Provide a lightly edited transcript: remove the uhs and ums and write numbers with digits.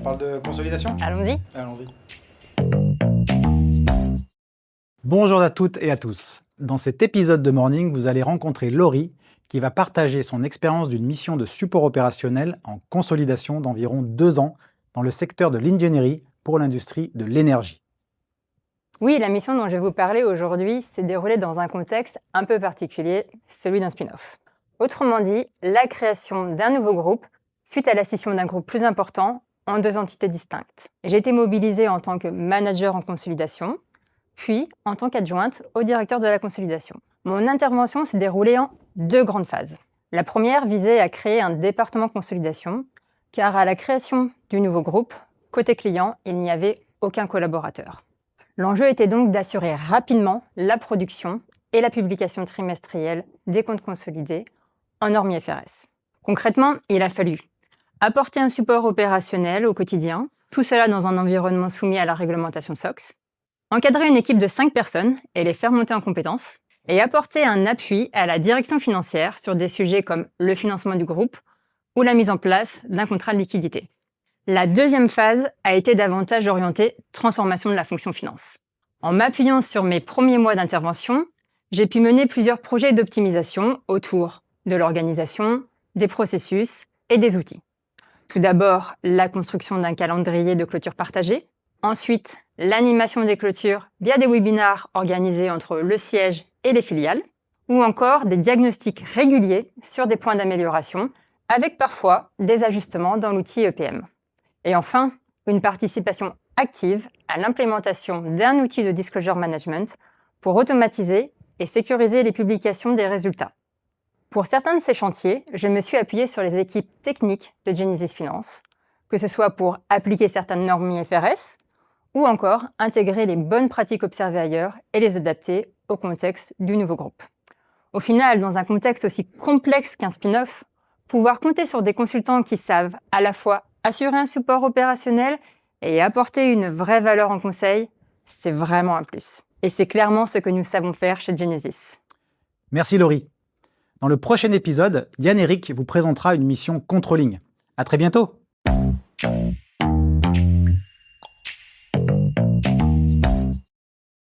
On parle de consolidation? Allons-y. Allons-y. Bonjour à toutes et à tous. Dans cet épisode de Morning, vous allez rencontrer Laurie qui va partager son expérience d'une mission de support opérationnel en consolidation d'environ 2 ans dans le secteur de l'ingénierie pour l'industrie de l'énergie. Oui, la mission dont je vais vous parler aujourd'hui s'est déroulée dans un contexte un peu particulier, celui d'un spin-off. Autrement dit, la création d'un nouveau groupe suite à la scission d'un groupe plus important en 2 entités distinctes. J'ai été mobilisée en tant que manager en consolidation, puis en tant qu'adjointe au directeur de la consolidation. Mon intervention s'est déroulée en 2 grandes phases. La première visait à créer un département consolidation, car à la création du nouveau groupe, côté client, il n'y avait aucun collaborateur. L'enjeu était donc d'assurer rapidement la production et la publication trimestrielle des comptes consolidés en normes IFRS. Concrètement, il a fallu apporter un support opérationnel au quotidien, tout cela dans un environnement soumis à la réglementation SOX, encadrer une équipe de 5 personnes et les faire monter en compétences, et apporter un appui à la direction financière sur des sujets comme le financement du groupe ou la mise en place d'un contrat de liquidité. La deuxième phase a été davantage orientée transformation de la fonction finance. En m'appuyant sur mes premiers mois d'intervention, j'ai pu mener plusieurs projets d'optimisation autour de l'organisation, des processus et des outils. Tout d'abord, la construction d'un calendrier de clôture partagée. Ensuite, l'animation des clôtures via des webinars organisés entre le siège et les filiales. Ou encore des diagnostics réguliers sur des points d'amélioration, avec parfois des ajustements dans l'outil EPM. Et enfin, une participation active à l'implémentation d'un outil de disclosure management pour automatiser et sécuriser les publications des résultats. Pour certains de ces chantiers, je me suis appuyée sur les équipes techniques de Genesis Finance, que ce soit pour appliquer certaines normes IFRS ou encore intégrer les bonnes pratiques observées ailleurs et les adapter au contexte du nouveau groupe. Au final, dans un contexte aussi complexe qu'un spin-off, pouvoir compter sur des consultants qui savent à la fois assurer un support opérationnel et apporter une vraie valeur en conseil, c'est vraiment un plus. Et c'est clairement ce que nous savons faire chez Genesis. Merci Laurie. Dans le prochain épisode, Yann-Éric vous présentera une mission controlling. À très bientôt.